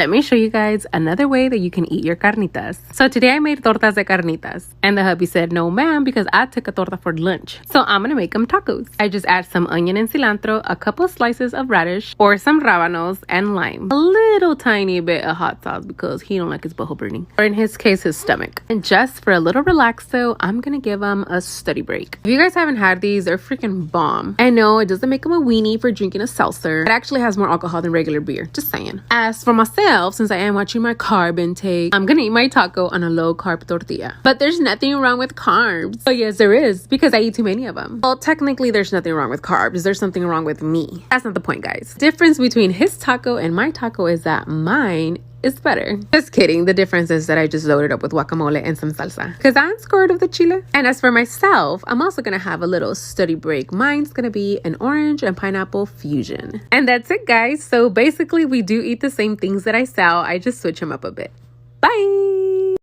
Let me show you guys another way that you can eat your carnitas. So today I made tortas de carnitas. And the hubby said, no ma'am, because I took a torta for lunch. So I'm gonna make them tacos. I just add some onion and cilantro, a couple slices of radish, or some rábanos and lime. A little tiny bit of hot sauce because he don't like his butthole burning. Or in his case, his stomach. And just for a little relaxo, I'm gonna give them a study break. If you guys haven't had these, they're freaking bomb. I know it doesn't make them a weenie for drinking a seltzer. It actually has more alcohol than regular beer. Just saying. As for myself, since I am watching my carb intake, I'm gonna eat my taco on a low carb tortilla. But there's nothing wrong with carbs. Oh yes, there is, because I eat too many of them. Well, technically there's nothing wrong with carbs. There's something wrong with me. That's not the point, guys. Difference between his taco and my taco is that mine is better. Just kidding. The difference is that I just loaded up with guacamole and some salsa because I'm scared of the chile. And as for myself, I'm also gonna have a little study break. Mine's gonna be an orange and pineapple fusion. And that's it, guys. So basically we do eat the same things that I sell. I just switch them up a bit. Bye.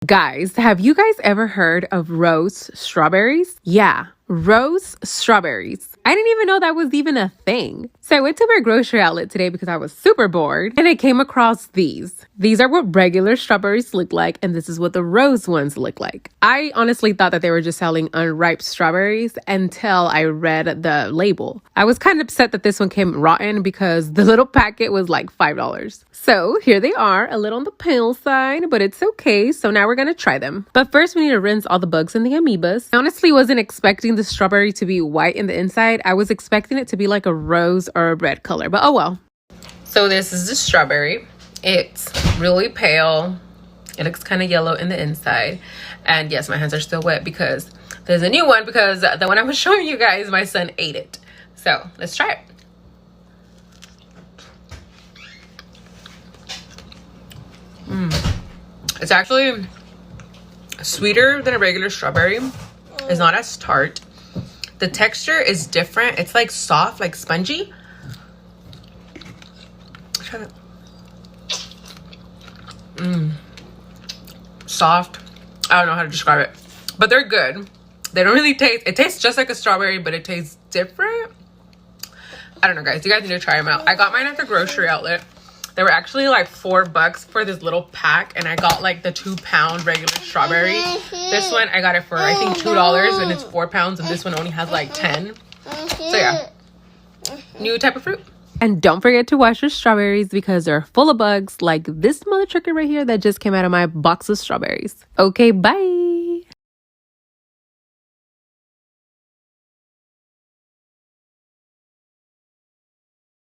Guys, have you guys ever heard of rose strawberries? Yeah, rose strawberries. I didn't even know that was even a thing. So I went to my grocery outlet today because I was super bored and I came across these. These are what regular strawberries look like, and this is what the rose ones look like. I honestly thought that they were just selling unripe strawberries until I read the label. I was kind of upset that this one came rotten because the little packet was like $5. So here they are, a little on the pale side, but it's okay. So now we're gonna try them. But first we need to rinse all the bugs and the amoebas. I honestly wasn't expecting the strawberry to be white in the inside. I was expecting it to be like a rose or a red color, but oh well. So this is the strawberry. It's really pale. It looks kind of yellow in the inside. And yes, my hands are still wet because there's a new one because the one I was showing you guys, my son ate it. So let's try it. It's actually sweeter than a regular strawberry. It's not as tart. The texture is different. It's like soft, like spongy. Try that. Soft. I don't know how to describe it, but they're good. They don't really taste, it tastes just like a strawberry, but it tastes different. I don't know, guys. You guys need to try them out. I got mine at the grocery outlet. They were actually like $4 for this little pack, and I got like the 2-pound regular strawberry. This one I got it for I think $2, and it's 4 pounds, and this one only has like 10. So yeah, new type of fruit. And don't forget to wash your strawberries because they're full of bugs like this mother trucker right here that just came out of my box of strawberries. Okay, bye.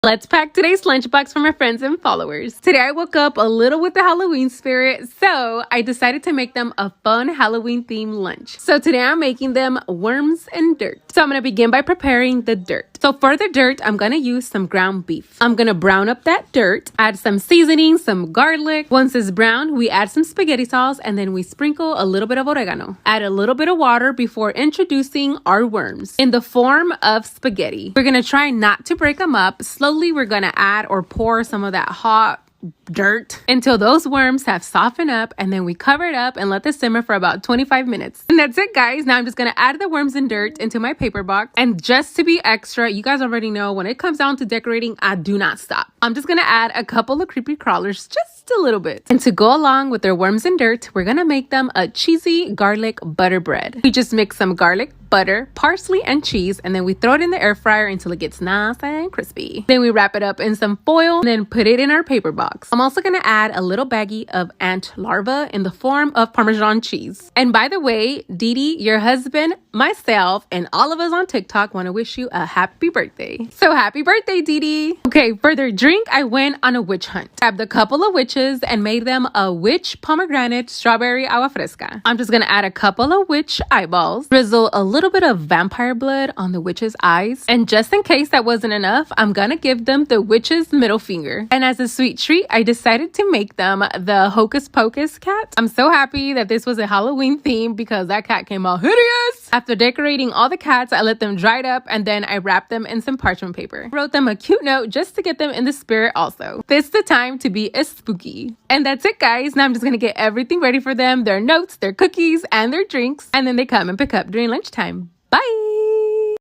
Let's pack today's lunchbox for my friends and followers. Today I woke up a little with the Halloween spirit, so I decided to make them a fun Halloween themed lunch. So today I'm making them worms and dirt. So I'm gonna begin by preparing the dirt. So for the dirt, I'm gonna use some ground beef. I'm gonna brown up that dirt, add some seasoning, some garlic. Once it's brown, we add some spaghetti sauce, and then we sprinkle a little bit of oregano. Add a little bit of water before introducing our worms in the form of spaghetti. We're gonna try not to break them up. Slowly we're gonna add or pour some of that hot dirt until those worms have softened up, and then we cover it up and let this simmer for about 25 minutes. And that's it, guys. Now I'm just gonna add the worms and dirt into my paper box, and just to be extra, you guys already know when it comes down to decorating, I do not stop. I'm just gonna add a couple of creepy crawlers, just a little bit. And to go along with their worms and dirt, we're gonna make them a cheesy garlic butter bread. We just mix some garlic, butter, parsley, and cheese, and then we throw it in the air fryer until it gets nice and crispy. Then we wrap it up in some foil and then put it in our paper box. I'm also gonna add a little baggie of ant larvae in the form of Parmesan cheese. And by the way, Didi, your husband, myself, and all of us on TikTok want to wish you a happy birthday. So happy birthday, Didi. Okay, for their drink, I went on a witch hunt. Grabbed a couple of witches and made them a witch pomegranate strawberry agua fresca. I'm just gonna add a couple of witch eyeballs, drizzle a little bit of vampire blood on the witch's eyes, and just in case that wasn't enough, I'm gonna give them the witch's middle finger. And as a sweet treat, I decided to make them the Hocus Pocus cat. I'm so happy that this was a Halloween theme because that cat came out hideous. After decorating all the cats, I let them dry up, and then I wrapped them in some parchment paper. I wrote them a cute note just to get them in the spirit also. This is the time to be a spooky. And that's it, guys. Now I'm just gonna get everything ready for them, their notes, their cookies, and their drinks, and then they come and pick up during lunchtime. Bye!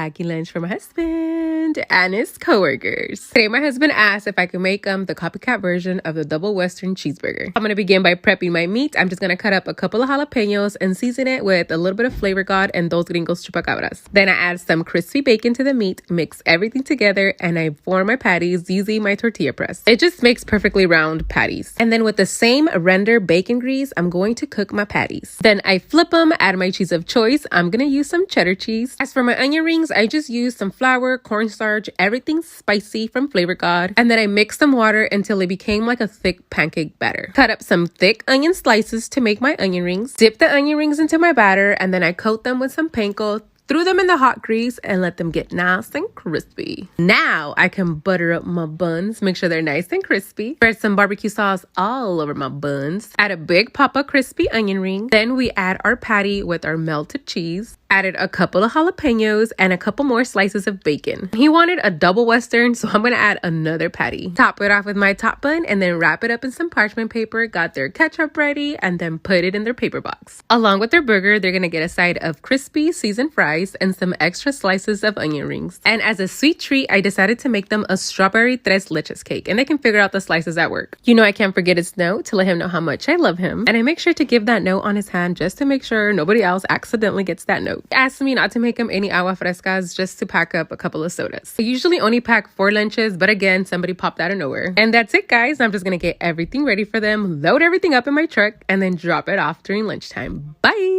packing lunch for my husband and his coworkers. Today, my husband asked if I could make the copycat version of the double Western cheeseburger. I'm gonna begin by prepping my meat. I'm just gonna cut up a couple of jalapenos and season it with a little bit of Flavor God and Dos Gringos Chupacabras. Then I add some crispy bacon to the meat, mix everything together, and I form my patties using my tortilla press. It just makes perfectly round patties. And then with the same render bacon grease, I'm going to cook my patties. Then I flip them, add my cheese of choice. I'm gonna use some cheddar cheese. As for my onion rings, I just use some flour, cornstarch, everything spicy from Flavor God. And then I mix some water until it became like a thick pancake batter. Cut up some thick onion slices to make my onion rings. Dip the onion rings into my batter and then I coat them with some panko. Threw them in the hot grease and let them get nice and crispy. Now I can butter up my buns, make sure they're nice and crispy. Spread some barbecue sauce all over my buns. Add a big pop of crispy onion ring. Then we add our patty with our melted cheese. Added a couple of jalapenos and a couple more slices of bacon. He wanted a double Western, so I'm gonna add another patty. Top it off with my top bun and then wrap it up in some parchment paper. Got their ketchup ready and then put it in their paper box. Along with their burger, they're gonna get a side of crispy seasoned fries and some extra slices of onion rings. And as a sweet treat, I decided to make them a strawberry tres leches cake, and they can figure out the slices at work. You know I can't forget his note to let him know how much I love him, and I make sure to give that note on his hand just to make sure nobody else accidentally gets that note. Asked me not to make him any agua frescas, just to pack up a couple of sodas. I usually only pack 4 lunches, but again, somebody popped out of nowhere. And that's it, guys. I'm just gonna get everything ready for them, load everything up in my truck, and then drop it off during lunchtime. Bye!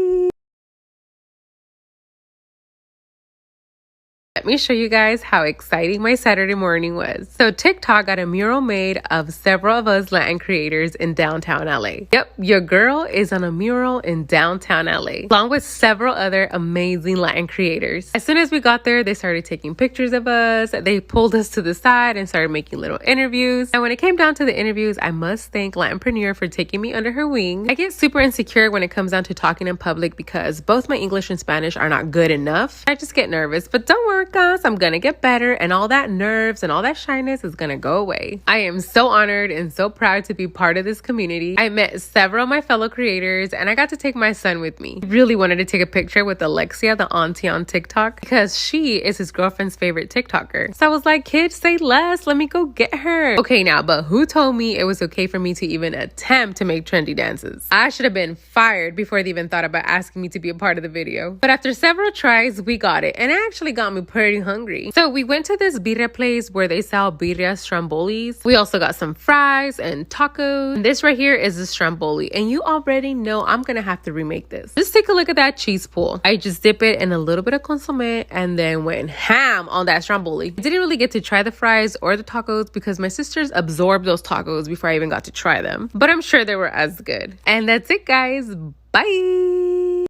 Let me show you guys how exciting my Saturday morning was. So TikTok got a mural made of several of us Latin creators in downtown LA. Yep, your girl is on a mural in downtown LA, along with several other amazing Latin creators. As soon as we got there, they started taking pictures of us. They pulled us to the side and started making little interviews. And when it came down to the interviews, I must thank Latinpreneur for taking me under her wing. I get super insecure when it comes down to talking in public because both my English and Spanish are not good enough. I just get nervous, but don't worry, guys, I'm gonna get better and all that nerves and all that shyness is gonna go away. I am so honored and so proud to be part of this community. I met several of my fellow creators and I got to take my son with me. I really wanted to take a picture with Alexia, the auntie on TikTok, because she is his girlfriend's favorite TikToker. So I was like, kids, say less, let me go get her. Okay, now, but who told me it was okay for me to even attempt to make trendy dances? I should have been fired before they even thought about asking me to be a part of the video. But after several tries, we got it, and it actually got me pretty hungry. So we went to this birria place where they sell birria strambolis. We also got some fries and tacos. And this right here is the stromboli, and you already know I'm gonna have to remake this. Just take a look at that cheese pool. I just dip it in a little bit of consomme and then went ham on that stromboli. I didn't really get to try the fries or the tacos because my sisters absorbed those tacos before I even got to try them, but I'm sure they were as good. And that's it, guys. Bye.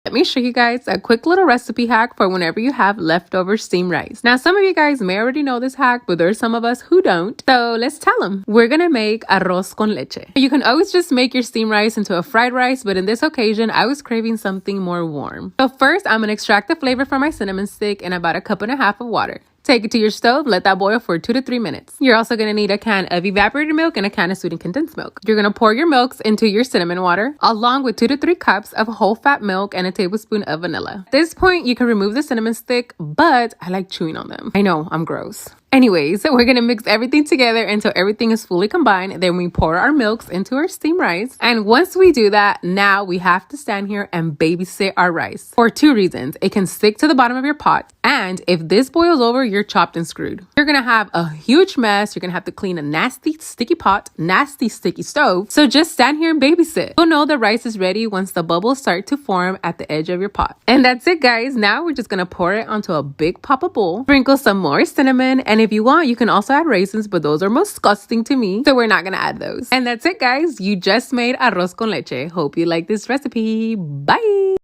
Let me show you guys a quick little recipe hack for whenever you have leftover steamed rice. Now, some of you guys may already know this hack, but there's some of us who don't. So let's tell them. We're gonna make arroz con leche. You can always just make your steamed rice into a fried rice, but in this occasion, I was craving something more warm. So first, I'm gonna extract the flavor from my cinnamon stick in about 1.5 cups of water. Take it to your stove, let that boil for 2 to 3 minutes. You're also gonna need a can of evaporated milk and a can of sweetened condensed milk. You're gonna pour your milks into your cinnamon water, along with 2 to 3 cups of whole fat milk and a tablespoon of vanilla. At this point, you can remove the cinnamon stick, but I like chewing on them. I know, I'm gross. Anyways, we're gonna mix everything together until everything is fully combined. Then we pour our milks into our steamed rice. And once we do that, now we have to stand here and babysit our rice. For 2 reasons. It can stick to the bottom of your pot. And if this boils over, you're chopped and screwed. You're gonna have a huge mess. You're gonna have to clean a nasty, sticky pot, nasty, sticky stove. So just stand here and babysit. You'll know the rice is ready once the bubbles start to form at the edge of your pot. And that's it, guys. Now we're just gonna pour it onto a big pop of bowl. Sprinkle some more cinnamon, and if you want, you can also add raisins, but those are most disgusting to me, so we're not gonna add those. And that's it, guys. You just made arroz con leche. Hope you like this recipe. Bye.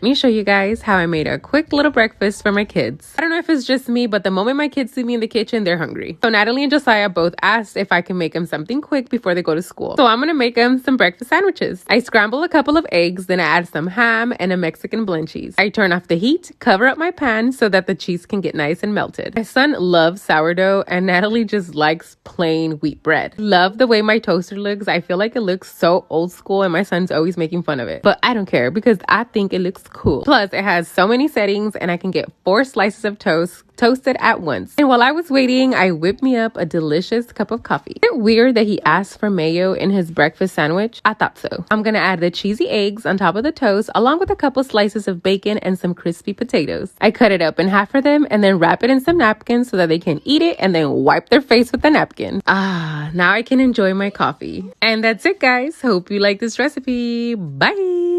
let me show you guys how I made a quick little breakfast for my kids. I don't know if it's just me, but the moment my kids see me in the kitchen, they're hungry. So Natalie and Josiah both asked if I can make them something quick before they go to school. So I'm gonna make them some breakfast sandwiches. I scramble a couple of eggs, then I add some ham and a Mexican blend cheese. I turn off the heat, cover up my pan so that the cheese can get nice and melted. My son loves sourdough and Natalie just likes plain wheat bread. Love the way my toaster looks. I feel like it looks so old school and my son's always making fun of it. But I don't care because I think it looks cool. Plus, it has so many settings and I can get 4 slices of toast toasted at once. And while I was waiting, I whipped me up a delicious cup of coffee. Is it weird that he asked for mayo in his breakfast sandwich? I thought so. I'm gonna add the cheesy eggs on top of the toast along with a couple slices of bacon and some crispy potatoes. I cut it up in half for them and then wrap it in some napkins so that they can eat it and then wipe their face with the napkin. Now I can enjoy my coffee. And that's it, guys. Hope you like this recipe. Bye!